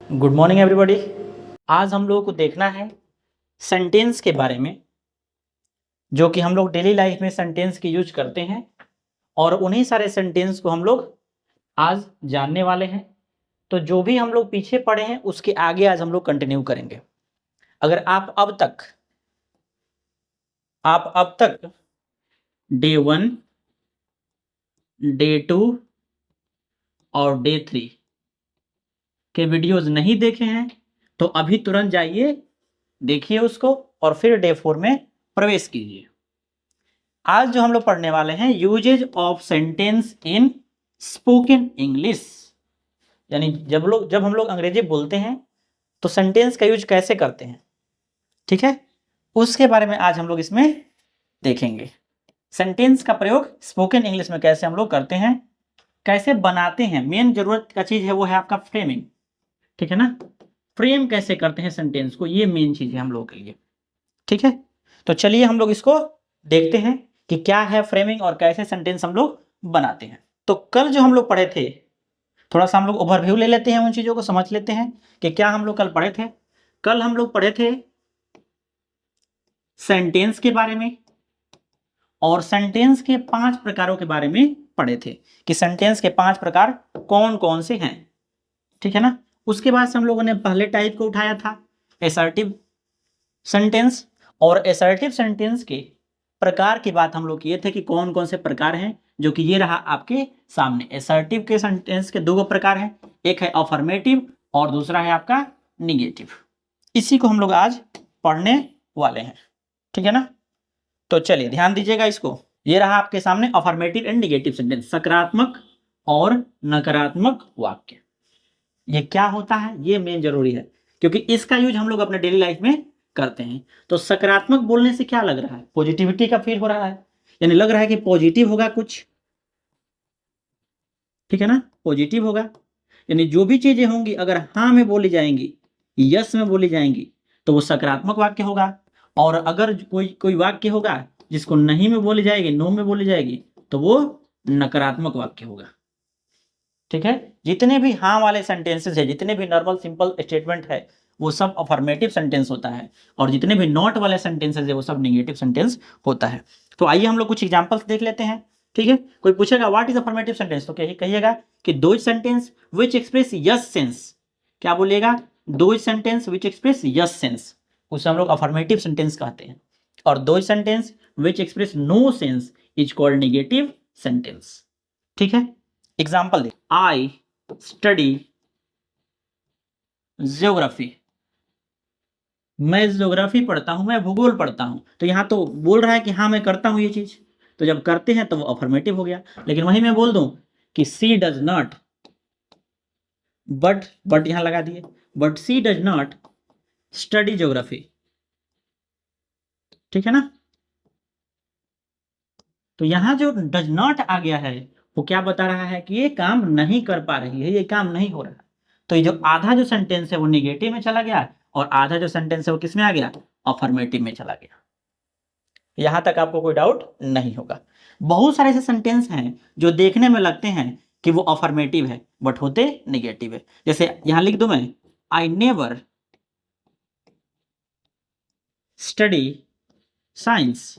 Good morning everybody. आज हम लोगों को देखना है सेंटेंस के बारे में, जो कि हम लोग डेली लाइफ में सेंटेंस की यूज करते हैं और उन्हीं सारे सेंटेंस को हम लोग आज जानने वाले हैं। तो जो भी हम लोग पीछे पढ़े हैं उसके आगे आज हम लोग कंटिन्यू करेंगे। अगर आप अब तक डे 1, डे 2 और डे 3 के वीडियोस नहीं देखे हैं तो अभी तुरंत जाइए, देखिए उसको और फिर डे 4 में प्रवेश कीजिए। आज जो हम लोग पढ़ने वाले हैं usages of sentence in spoken English, यानी जब हम लोग अंग्रेजी बोलते हैं तो सेंटेंस का यूज कैसे करते हैं, ठीक है, उसके बारे में आज हम लोग इसमें देखेंगे। सेंटेंस का प्रयोग स्पोकन इंग्लिश में कैसे हम लोग करते हैं, कैसे बनाते हैं। मेन जरूरत का चीज है वो है आपका फ्रेमिंग, ठीक है ना। फ्रेम कैसे करते हैं सेंटेंस को, ये मेन चीज है हम लोगों के लिए, ठीक है। तो चलिए हम लोग इसको देखते हैं कि क्या है फ्रेमिंग और कैसे सेंटेंस हम लोग बनाते हैं। तो कल जो हम लोग पढ़े थे, थोड़ा सा हम लोग ओवरव्यू ले लेते हैं, उन चीजों को समझ लेते हैं कि क्या हम लोग कल पढ़े थे। कल हम लोग पढ़े थे सेंटेंस के बारे में और सेंटेंस के 5 प्रकारों के बारे में पढ़े थे कि सेंटेंस के 5 प्रकार कौन कौन से हैं, ठीक है ना। उसके बाद से हम लोगों ने पहले टाइप को उठाया था एसर्टिव सेंटेंस, और एसर्टिव सेंटेंस के प्रकार की बात हम लोग किए थे कि कौन कौन से प्रकार हैं, जो कि ये रहा आपके सामने। एसर्टिव के सेंटेंस के 2 प्रकार हैं, एक है अफर्मेटिव और दूसरा है आपका निगेटिव। इसी को हम लोग आज पढ़ने वाले हैं, ठीक है ना। तो चलिए ध्यान दीजिएगा इसको। ये रहा आपके सामने अफर्मेटिव एंड निगेटिव सेंटेंस, सकारात्मक और नकारात्मक वाक्य। ये क्या होता है, ये मेन जरूरी है क्योंकि इसका यूज हम लोग अपने डेली लाइफ में करते हैं। तो सकारात्मक बोलने से क्या लग रहा है, पॉजिटिविटी का फील हो रहा है, यानी लग रहा है कि पॉजिटिव होगा कुछ, ठीक है ना, पॉजिटिव होगा। यानी जो भी चीजें होंगी अगर हाँ में बोली जाएंगी, यस में बोली जाएंगी तो वो सकारात्मक वाक्य होगा, और अगर कोई वाक्य होगा जिसको नहीं में बोली जाएगी, नो में बोली जाएगी, तो वो नकारात्मक वाक्य होगा, ठीक है। जितने भी हाँ वाले सेंटेंसेस है, जितने भी नॉर्मल सिंपल स्टेटमेंट है, वो सब अफर्मेटिव सेंटेंस होता है, और जितने भी नॉट वाले सेंटेंसेस है वो सब निगेटिव सेंटेंस होता है। तो आइए हम लोग कुछ एग्जांपल्स देख लेते हैं, ठीक है। कोई पूछेगा व्हाट इज अफर्मेटिव सेंटेंस, तो कहिएगा कि those sentence which express yes sense. क्या बोलिएगा, those sentence which express yes sense, उसे हम लोग अफर्मेटिव सेंटेंस कहते हैं। और those sentence which express no sense is called negative sentence, ठीक है। एग्जाम्पल दे, आई स्टडी ज्योग्राफी, मैं ज्योग्राफी पढ़ता हूं, मैं भूगोल पढ़ता हूं। तो यहां तो बोल रहा है कि हाँ मैं करता हूं ये चीज, तो जब करते हैं तो वो अफर्मेटिव हो गया। लेकिन वहीं मैं बोल दूं कि सी डज नॉट, बट यहां लगा दिए, but she does not study geography, ठीक है ना। तो यहां जो डज नॉट आ गया है वो क्या बता रहा है कि ये काम नहीं कर पा रही है, ये काम नहीं हो रहा है। तो ये जो आधा जो सेंटेंस है वो निगेटिव में चला गया और आधा जो सेंटेंस है वो किसमें आ गया, अफर्मेटिव में चला गया। यहां तक आपको कोई डाउट नहीं होगा। बहुत सारे ऐसे सेंटेंस हैं जो देखने में लगते हैं कि वो अफर्मेटिव है बट होते निगेटिव है। जैसे यहां लिख दूं मैं, आई नेवर स्टडी साइंस,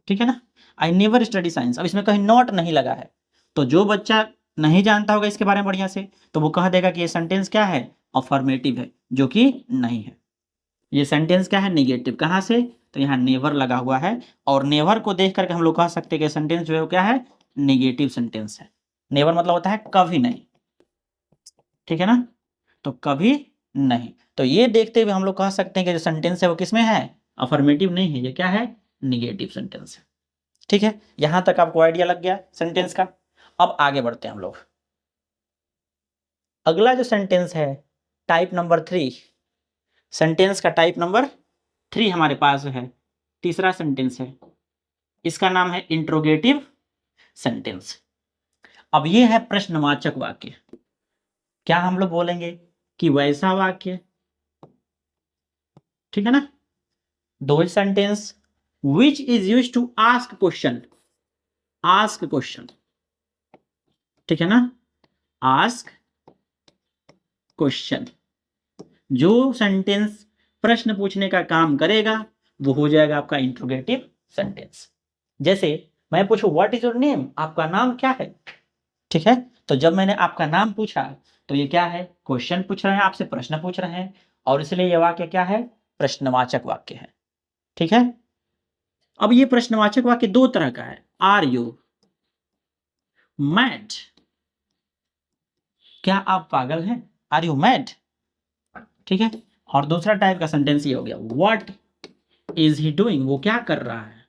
ठीक है ना, आई नेवर स्टडी साइंस। अब इसमें कहीं नॉट नहीं लगा है, तो जो बच्चा नहीं जानता होगा इसके बारे में बढ़िया से, तो वो कह देगा कि ये सेंटेंस क्या है, अफर्मेटिव है, जो कि नहीं है। ये सेंटेंस क्या है, निगेटिव। कहां से, तो यहाँ नेवर लगा हुआ है, और नेवर को देख करके हम लोग कह सकते हैं कि सेंटेंस जो है वो क्या है, निगेटिव सेंटेंस है। नेवर मतलब होता है कभी नहीं, ठीक है ना, तो कभी नहीं। तो ये देखते हुए हम लोग कह सकते हैं कि जो सेंटेंस है वो किसमें है, अफर्मेटिव नहीं है, ये क्या है, निगेटिव सेंटेंस है, ठीक है। यहां तक आपको आइडिया लग गया सेंटेंस का। अब आगे बढ़ते हैं हम लोग। अगला जो सेंटेंस है टाइप नंबर 3, सेंटेंस का टाइप नंबर 3 हमारे पास है, तीसरा सेंटेंस है, इसका नाम है इंट्रोगेटिव सेंटेंस। अब ये है प्रश्नवाचक वाक्य। क्या हम लोग बोलेंगे कि वैसा वाक्य, ठीक है ना, those sentence which is use to ask question, ask question, ठीक है ना, आस्क क्वेश्चन। जो सेंटेंस प्रश्न पूछने का काम करेगा वो हो जाएगा आपका इंट्रोगेटिव सेंटेंस। जैसे मैं पूछूं व्हाट इज योर नेम, आपका नाम क्या है, ठीक है, तो जब मैंने आपका नाम पूछा तो ये क्या है, क्वेश्चन पूछ रहे हैं आपसे, प्रश्न पूछ रहे हैं, और इसलिए ये वाक्य क्या है, प्रश्नवाचक वाक्य है। ठीक है, अब ये प्रश्नवाचक वाक्य दो तरह का है, आर यू मैड, क्या आप पागल हैं, आर यू मैड, ठीक है, और दूसरा टाइप का सेंटेंस ये हो गया व्हाट इज ही डूइंग, वो क्या कर रहा है।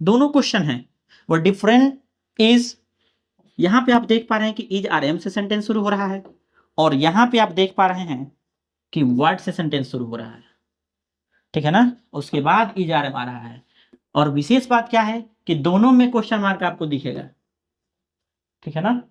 दोनों क्वेश्चन हैं, वो डिफरेंट इज, यहां पे आप देख पा रहे हैं कि इज आर एम से सेंटेंस शुरू हो रहा है, और यहां पे आप देख पा रहे हैं कि व्हाट से सेंटेंस शुरू हो रहा है, ठीक है ना, उसके बाद इज आर एम आ रहा है, और विशेष बात क्या है कि दोनों में क्वेश्चन मार्क आपको दिखेगा, ठीक है ना।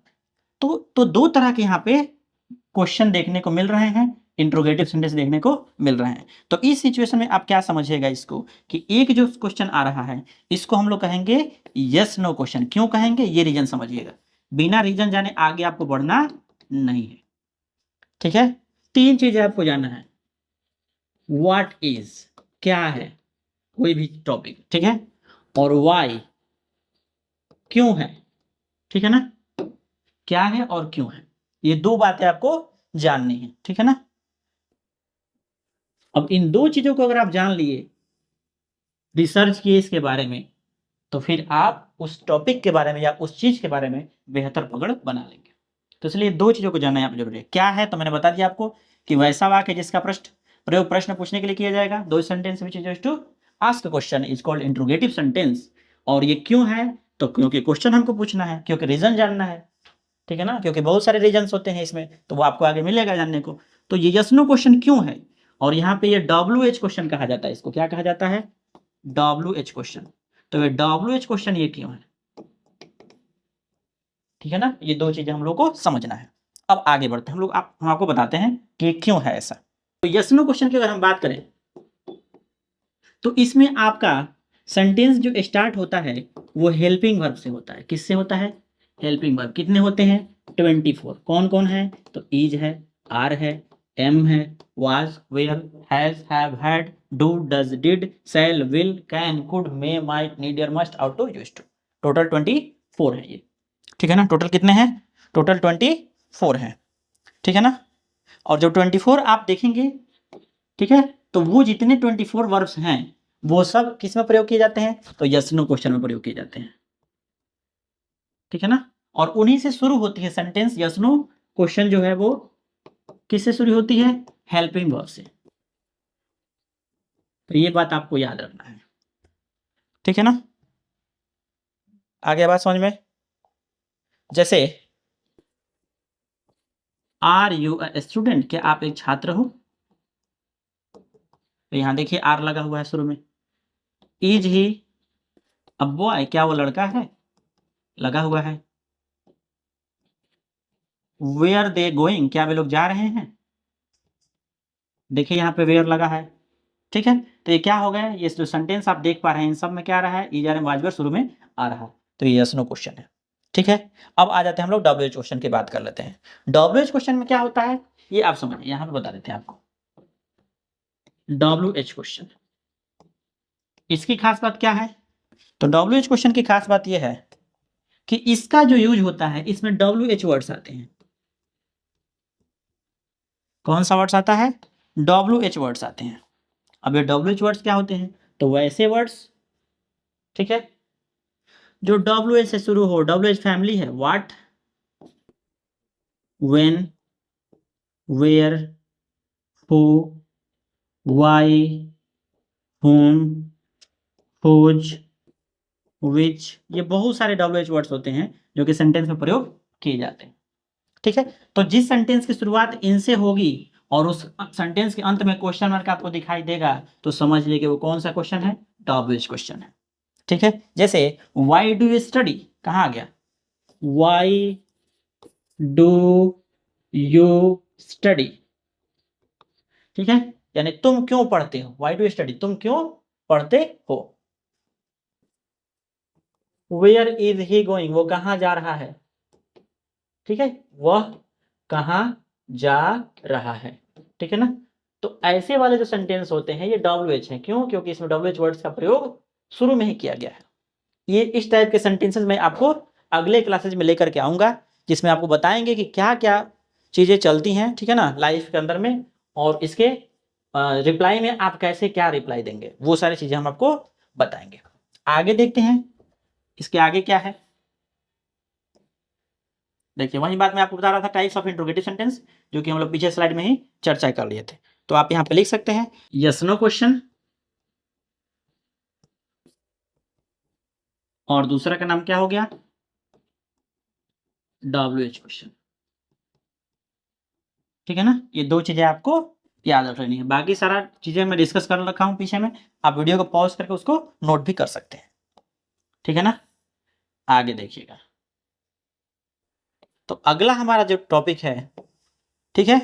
तो दो तरह के यहाँ पे क्वेश्चन देखने को मिल रहे हैं, इंट्रोगेटिव सेंटेंस देखने को मिल रहे हैं। तो इस सिचुएशन में आप क्या समझिएगा इसको, कि एक जो क्वेश्चन आ रहा है इसको हम लोग कहेंगे यस नो क्वेश्चन। क्यों कहेंगे, ये रीजन समझिएगा, बिना रीजन जाने आगे आपको बढ़ना नहीं है, ठीक है। तीन चीजें आपको जानना है, व्हाट इज क्या है, कोई भी टॉपिक, ठीक है, और वाई क्यों है, ठीक है ना, क्या है और क्यों है, ये दो बातें आपको जाननी है, ठीक है ना। अब इन दो चीजों को अगर आप जान लिए, रिसर्च किए इसके बारे में, तो फिर आप उस टॉपिक के बारे में या उस चीज के बारे में बेहतर पकड़ बना लेंगे। तो इसलिए दो चीजों को जानना यहाँ पे जरूरी है। क्या है, तो मैंने बता दिया आपको कि वैसा वाक्य जिसका प्रयोग प्रश्न पूछने के लिए किया जाएगा, those sentence which is to ask question is called interrogative sentence. और ये क्यों है, तो क्योंकि क्वेश्चन हमको पूछना है, क्योंकि रीजन जानना है, ठीक है ना, क्योंकि बहुत सारे रीजन्स होते हैं इसमें, तो वो आपको आगे मिलेगा जानने को। तो ये यस नो क्वेश्चन क्यों है, और यहाँ पे ये WH क्वेश्चन कहा जाता है, इसको क्या कहा जाता है, WH क्वेश्चन। तो ये WH क्वेश्चन ये क्यों है, ठीक है ना, ये दो चीजें हम लोग को समझना है। अब आगे बढ़ते हैं हम आपको बताते हैं कि क्यों है ऐसा। तो यस नो क्वेश्चन की अगर हम बात करें तो इसमें आपका सेंटेंस जो स्टार्ट होता है वो हेल्पिंग वर्ब से होता है। किससे होता है, हेल्पिंग वर्ब। कितने होते हैं, 24। कौन कौन है, तो इज है, आर है, एम है, was, were, has, have, had, do, does, did, shall, will, can, could, may, might, need, must, ought to, used to. Total 24 है ये, ठीक है ना। टोटल कितने हैं, टोटल 24 हैं, ठीक है ना। और जब 24 आप देखेंगे, ठीक है, तो वो जितने 24 वर्ब्स हैं वो सब किस में प्रयोग किए जाते हैं, तो यस नो क्वेश्चन में प्रयोग किए जाते हैं, ठीक है ना। और उन्हीं से शुरू होती है सेंटेंस, यस नो क्वेश्चन जो है वो किससे शुरू होती है, हेल्पिंग वर्ब से। तो ये बात आपको याद रखना है, ठीक है ना। आगे बात समझ में, जैसे आर यू अ स्टूडेंट, क्या आप एक छात्र हो, तो यहां देखिए आर लगा हुआ है शुरू में। इज ही अ बॉय, क्या वो लड़का है, लगा हुआ है। वेयर दे गोइंग, क्या वे लोग जा रहे हैं, देखिए यहाँ पे वेयर लगा है, ठीक है। तो ये क्या हो गया, ये जो सेंटेंस आप देख पा रहे हैं इन सब में क्या आ रहा है, is are am was were शुरू में आ रहा है, तो ये यस नो क्वेश्चन है, ठीक है। अब आ जाते हैं हम लोग WH क्वेश्चन की बात कर लेते हैं। WH क्वेश्चन में क्या होता है ये आप समझिए, यहाँ पे बता देते हैं आपको। WH क्वेश्चन, इसकी खास बात क्या है, तो WH क्वेश्चन की खास बात यह है कि इसका जो यूज होता है इसमें WH वर्ड्स आते हैं। कौन सा वर्ड्स आता है, WH वर्ड्स आते हैं। अब ये WH वर्ड्स क्या होते हैं, तो वैसे वर्ड्स, ठीक है, जो WH से शुरू हो, WH फैमिली है, what, when, where, who, why, whom, whose, which, ये बहुत सारे WH वर्ड्स होते हैं जो कि सेंटेंस में प्रयोग किए जाते हैं, ठीक है। तो जिस सेंटेंस की शुरुआत इनसे होगी और उस सेंटेंस के अंत में क्वेश्चन मार्क आपको दिखाई देगा, तो समझ लीजिए कि वो कौन सा क्वेश्चन है, WH क्वेश्चन है, ठीक है। जैसे व्हाई डू यू स्टडी, कहाँ आ गया, व्हाई डू यू स्टडी, ठीक है, यानी तुम क्यों पढ़ते हो, व्हाई डू यू स्टडी, तुम क्यों पढ़ते हो। वेयर इज ही गोइंग, वो कहाँ जा रहा है, ठीक है, वह कहाँ जा रहा है, ठीक है ना। तो ऐसे वाले जो सेंटेंस होते हैं ये WH हैं, क्यों? क्योंकि इसमें WH वर्ड्स का प्रयोग शुरू में ही किया गया है। ये इस टाइप के सेंटेंसेस मैं आपको अगले क्लासेज में लेकर के आऊँगा, जिसमें आपको बताएंगे कि क्या क्या चीज़ें चलती हैं, ठीक है ना, लाइफ के अंदर में, और इसके रिप्लाई में आप कैसे क्या रिप्लाई देंगे, वो सारी चीज़ें हम आपको बताएंगे। आगे देखते हैं इसके आगे क्या है। देखिए वही बात मैं आपको बता रहा था, टाइप्स ऑफ इंट्रोगेटिव सेंटेंस, जो कि हम लोग पीछे स्लाइड में ही चर्चा कर लिए थे। तो आप यहाँ पे लिख सकते हैं यस नो क्वेश्चन, और दूसरा का नाम क्या हो गया, WH क्वेश्चन, ठीक है ना। ये दो चीजें आपको याद रखनी है, बाकी सारा चीजें मैं डिस्कस कर रखा हूँ पीछे में, आप वीडियो को पॉज करके उसको नोट भी कर सकते हैं, ठीक है ना। आगे देखिएगा, तो अगला हमारा जो टॉपिक है, ठीक है,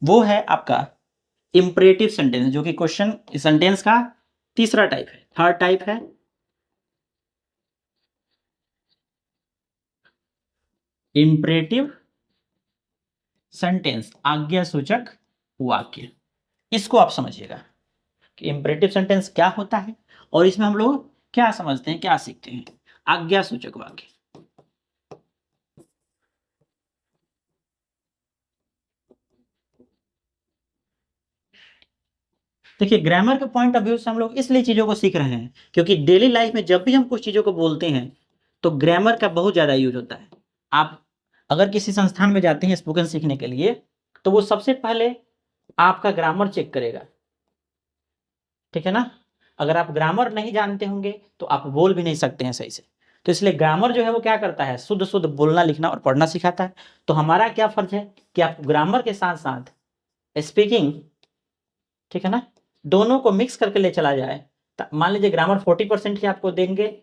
वो है आपका इंपरेटिव सेंटेंस, जो कि क्वेश्चन सेंटेंस का तीसरा टाइप है, थर्ड टाइप है इंपरेटिव सेंटेंस, आज्ञा सूचक वाक्य। इसको आप समझिएगा कि इंपरेटिव सेंटेंस क्या होता है और इसमें हम लोग क्या समझते हैं, क्या सीखते हैं। आज्ञा सूचक वाक्य, देखिए ग्रामर के पॉइंट ऑफ व्यू से हम लोग इसलिए चीजों को सीख रहे हैं क्योंकि डेली लाइफ में जब भी हम कुछ चीजों को बोलते हैं तो ग्रामर का बहुत ज्यादा यूज होता है। आप अगर किसी संस्थान में जाते हैं स्पोकन सीखने के लिए, तो वो सबसे पहले आपका ग्रामर चेक करेगा, ठीक है ना। अगर आप ग्रामर नहीं जानते होंगे तो आप बोल भी नहीं सकते हैं सही से। तो इसलिए ग्रामर जो है वो क्या करता है, शुद्ध शुद्ध बोलना लिखना और पढ़ना सिखाता है। तो हमारा क्या फर्ज है कि आप ग्रामर के साथ साथ स्पीकिंग, ठीक है ना, दोनों को मिक्स करके ले चला जाए। मान लीजिए ग्रामर 40% ही आपको देंगे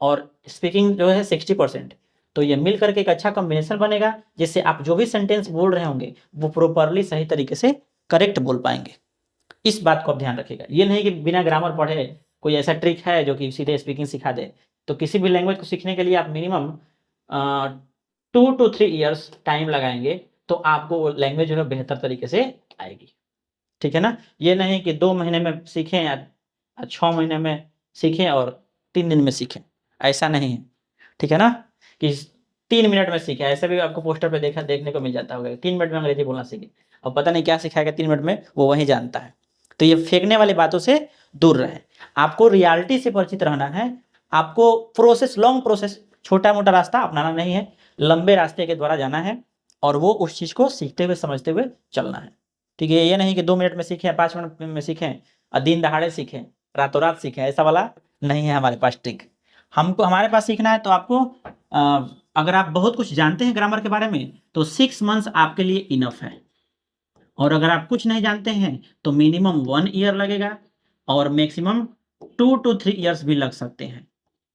और स्पीकिंग जो है 60%, तो ये मिल करके एक अच्छा कॉम्बिनेशन बनेगा, जिससे आप जो भी सेंटेंस बोल रहे होंगे वो प्रॉपरली सही तरीके से करेक्ट बोल पाएंगे। इस बात को आप ध्यान रखिएगा। ये नहीं कि बिना ग्रामर पढ़े कोई ऐसा ट्रिक है जो कि सीधे स्पीकिंग सिखा दे। तो किसी भी लैंग्वेज को सीखने के लिए आप मिनिमम 2 to 3 ईयर्स टाइम लगाएंगे, तो आपको लैंग्वेज जो है बेहतर तरीके से आएगी, ठीक है ना। ये नहीं कि 2 महीने में सीखें या 6 महीने में सीखें और 3 दिन में सीखें, ऐसा नहीं है, ठीक है ना। कि 3 मिनट में सीखें, ऐसा भी आपको पोस्टर पे देखने को मिल जाता होगा, 3 मिनट में अंग्रेजी बोलना सीखे, और पता नहीं क्या सिखाएगा 3 मिनट में, वो वही जानता है। तो ये फेंकने वाली बातों से दूर रहें। आपको रियलिटी से परिचित रहना है, आपको प्रोसेस, लॉन्ग प्रोसेस, छोटा मोटा रास्ता अपनाना नहीं है, लंबे रास्ते के द्वारा जाना है, और वो उस चीज़ को सीखते हुए समझते हुए चलना है, ठीक है। ये नहीं कि 2 मिनट में सीखें, 5 मिनट में सीखें और दिन दहाड़े सीखें, रातों रात सीखें, ऐसा वाला नहीं है हमारे पास ट्रिक। हमको, हमारे पास सीखना है तो आपको अगर आप बहुत कुछ जानते हैं ग्रामर के बारे में तो 6 मंथ्स आपके लिए इनफ है, और अगर आप कुछ नहीं जानते हैं तो मिनिमम 1 ईयर लगेगा, और मैक्सिमम 2 to 3 ईयर्स भी लग सकते हैं।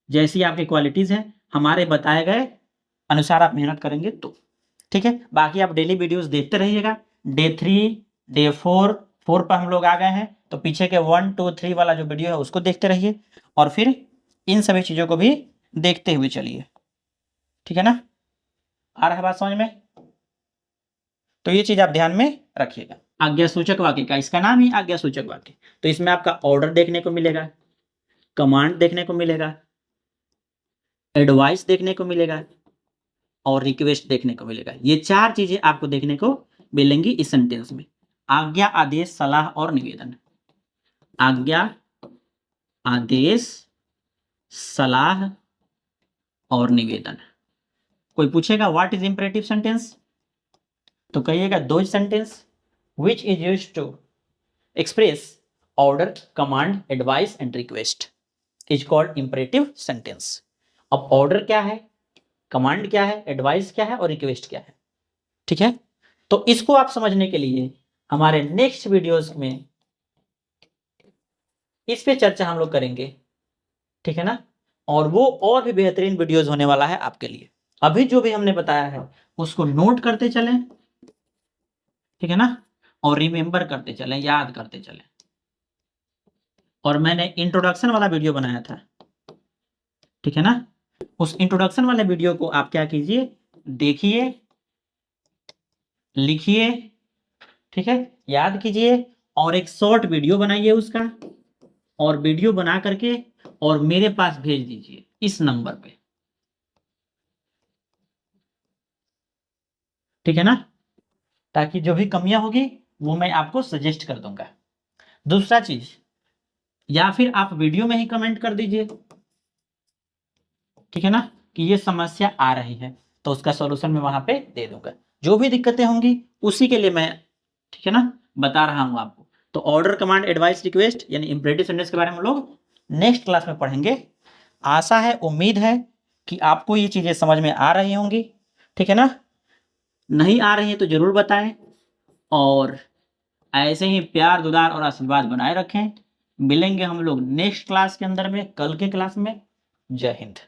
जैसी आपकी क्वालिटीज़ हैं, हमारे बताए गए अनुसार आप मेहनत करेंगे तो, ठीक है। बाकी आप डेली वीडियोस देखते रहिएगा। डे 3, डे 4 पर हम लोग आ गए हैं, तो पीछे के 1, 2, 3 वाला जो वीडियो है उसको देखते रहिए, और फिर इन सभी चीज़ों को भी देखते हुए चलिए, ठीक है ना। आ रहा है बात समझ में? तो ये चीज़ आप ध्यान में रखिएगा। आज्ञा सूचक वाक्य का इसका नाम ही आज्ञा सूचक वाक्य। तो इसमें आपका ऑर्डर देखने को मिलेगा, कमांड देखने को मिलेगा, एडवाइस देखने को मिलेगा, और रिक्वेस्ट देखने को मिलेगा। ये 4 चीजें आपको देखने को मिलेंगी इस सेंटेंस में। आज्ञा, आदेश, सलाह और निवेदन। आज्ञा, आदेश, सलाह और निवेदन। कोई पूछेगा व्हाट इज इंपरेटिव सेंटेंस, तो कहिएगा those sentence which is used to express order, command, advice and request is called imperative sentence। अब ऑर्डर क्या है, कमांड क्या है, एडवाइस क्या है और रिक्वेस्ट क्या है, ठीक है। तो इसको आप समझने के लिए हमारे नेक्स्ट वीडियोस में इस पे चर्चा हम लोग करेंगे, ठीक है ना। और वो और भी बेहतरीन वीडियोस होने वाला है आपके लिए। अभी जो भी हमने बताया है उसको नोट करते चलें, ठीक है ना, और रिमेंबर करते चलें, याद करते चलें। और मैंने इंट्रोडक्शन वाला वीडियो बनाया था, ठीक है ना, उस इंट्रोडक्शन वाले वीडियो को आप क्या कीजिए, देखिए, लिखिए, ठीक है, याद कीजिए और एक शॉर्ट वीडियो बनाइए उसका, और वीडियो बना करके और मेरे पास भेज दीजिए इस नंबर पे, ठीक है ना, ताकि जो भी कमियां होगी वो मैं आपको सजेस्ट कर दूंगा। दूसरा चीज, या फिर आप वीडियो में ही कमेंट कर दीजिए, ठीक है ना, कि ये समस्या आ रही है, तो उसका सॉल्यूशन मैं वहां पे दे दूंगा। जो भी दिक्कतें होंगी उसी के लिए मैं, ठीक है ना, बता रहा हूं आपको। तो ऑर्डर, कमांड, एडवाइस, रिक्वेस्ट यानी इंपरेटिव सेंटेंस के बारे में हम लोग नेक्स्ट क्लास में पढ़ेंगे। आशा है, उम्मीद है कि आपको ये चीजें समझ में आ रही होंगी, ठीक है ना। नहीं आ रही है तो जरूर बताएं, और ऐसे ही प्यार, दुलार और आशीर्वाद बनाए रखें। मिलेंगे हम लोग नेक्स्ट क्लास के अंदर में, कल के क्लास में। जय हिंद।